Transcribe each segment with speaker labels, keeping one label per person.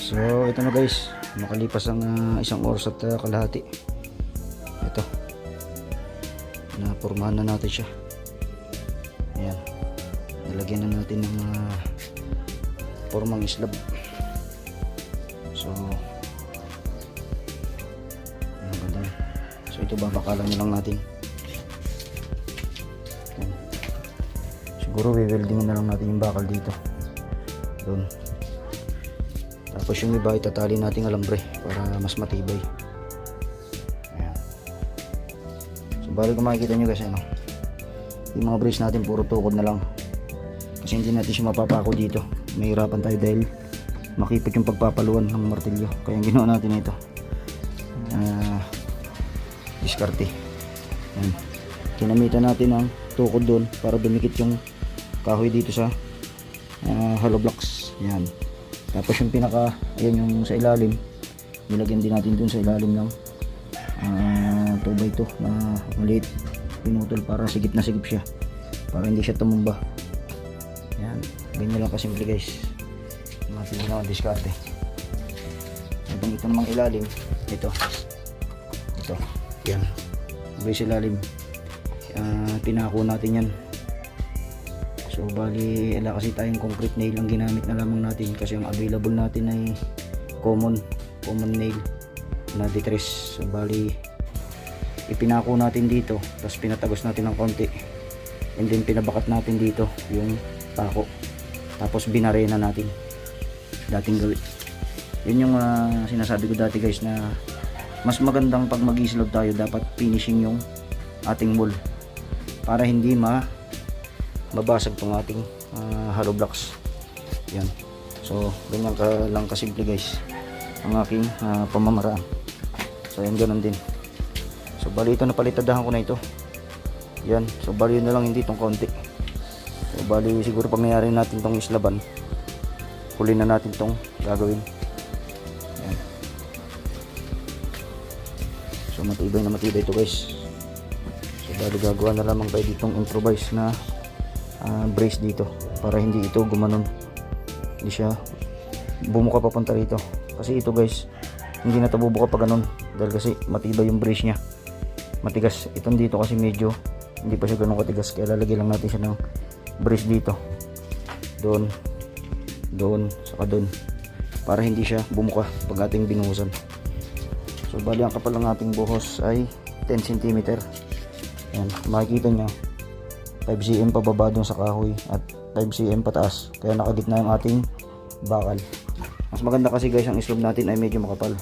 Speaker 1: So ito na guys, makalipas ang isang oras at kalahati. Ito, napormahan na natin siya. Ayan, nilagyan na natin ng formang slab. So ang ganda. So ito, babakalan na lang natin. Ayan. Siguro weldingin na lang natin yung bakal dito doon. Tapos yung iba itatali nating alambre para mas matibay. Ayan. So bali kung makikita nyo guys, ano, yung mga brace natin puro tukod na lang, kasi hindi natin siya mapapako dito. Mahirapan tayo dahil makipit yung pagpapaluan ng martilyo. Kaya yung ginawa natin ito, diskarte. Ayan. Kinamitan natin ang tukod doon para dumikit yung kahoy dito sa hollow blocks. Ayan. Tapos yung pinaka, ayan yung sa ilalim, nilagyan din natin dun sa ilalim ng 2x2 na maliit, pinutol para sigip na sigip siya, para hindi siya tumumba. Ayan, ganyan lang kasimple guys yung ating ginawa diskarte. Habang ito namang ilalim, ito, yan, brace ilalim, pinako natin yan. So bali, wala kasi tayong concrete nail ang ginamit na lamang natin, kasi ang available natin ay common nail na detres. So bali, ipinako natin dito, tapos pinatagos natin ng konti, and then pinabakat natin dito yung pako, tapos binarena natin dating gawin. Yun yung sinasabi ko dati guys, na mas magandang pag mag-islab tayo, dapat finishing yung ating wall para hindi mabasag tong ating hollow blocks. Yan. So ganyan lang kasimple guys ang aking pamamaraan. So yan, ganun din. So bali ito, napalitadahan ko na ito. Yan. So bali yun na lang, hindi itong konti. So bali siguro pag nangyari natin tong islaban, huli na natin tong gagawin. Yan. So matibay na matibay ito guys. So bali gagawa na lamang tayo ditong improvise na brace dito para hindi ito gumanon, hindi siya bumuka papunta rito. Kasi ito guys, hindi na ito bubuka pa ganon, dahil kasi matibay yung brace nya, matigas. Itong dito kasi medyo hindi pa siya ganun katigas, kaya lalagyan lang natin siya ng brace dito, doon, saka doon, para hindi siya bumuka pag ating binuhusan. So bali ang kapal ng ating buhos ay 10 cm. Yan, makikita nyo 5 cm pababa dun sa kahoy at 5 cm pataas, kaya nakagitna yung ating bakal. Mas maganda kasi guys, ang slope natin ay medyo makapal,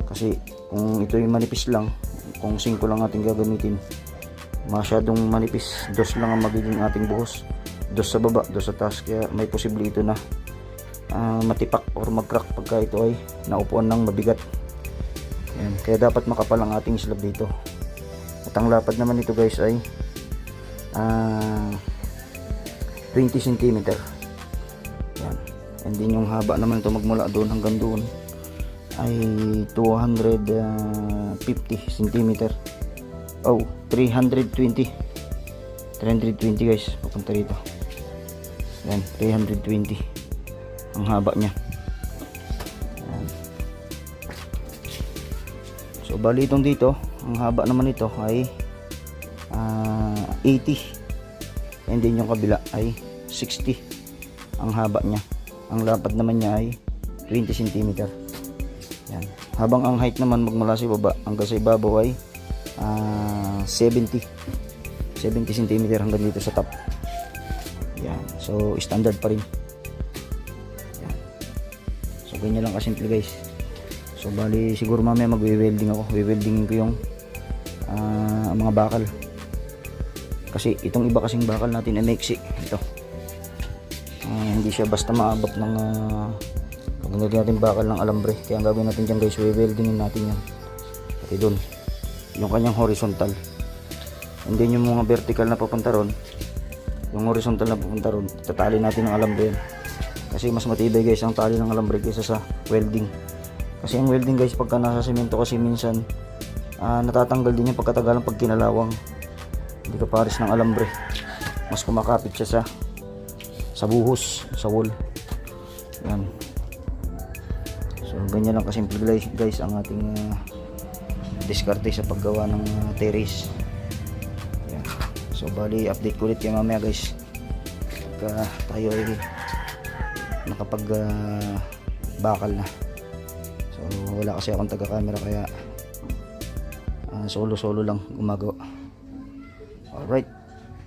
Speaker 1: kasi kung ito yung manipis lang, kung 5 lang ating gagamitin, masyadong manipis, 2 lang ang magiging ating buhos, 2 sa baba, 2 sa taas, kaya may posible ito na matipak or mag-crack pagka ito ay naupuan ng mabigat. Ayan, kaya dapat makapal ang ating slope dito. At ang lapad naman ito guys ay 20 cm. Yan. And then yung haba naman ito magmula doon hanggang doon ay 250 cm. Oh, 320 guys, papunta rito. Yan, 320 ang haba niya. Yan. So bali itong dito, ang haba naman ito ay 80, and then yung kabila ay 60 ang haba niya. Ang lapad naman niya ay 20 cm. Yan. Habang ang height naman magmula sa baba hanggang sa ibabaw ay 70 cm hanggang dito sa top. Yan. So standard pa rin. Yan. So ganyan lang kasimple guys. So bali siguro mamaya magwe-welding ako. Weldingin ko yung mga bakal, kasi itong iba kasing bakal natin ay maiksi. Ito hindi siya basta maabot ng pag natin bakal ng alambre. Kaya ang gagawin natin dyan guys, weldingin natin yan pati doon yung kanyang horizontal, and then yung mga vertical na papunta ron, yung horizontal na papunta ron, tatali natin ng alambre yan. Kasi mas matibay guys ang tali ng alambre kaysa sa welding. Kasi ang welding guys, pagka nasa semento kasi minsan natatanggal din yung pagkatagalan pag kinalawang. Hindi ka pares ng alambre, mas kumakapit siya sa buhos, sa wall. Yan. So ganyan lang kasimple guys ang ating diskarte sa paggawa ng terrace. Yan. So bali update ko ulit kayo mamaya guys pagka tayo ay nakapag bakal na. So wala kasi akong taga camera kaya solo lang gumagawa. Alright.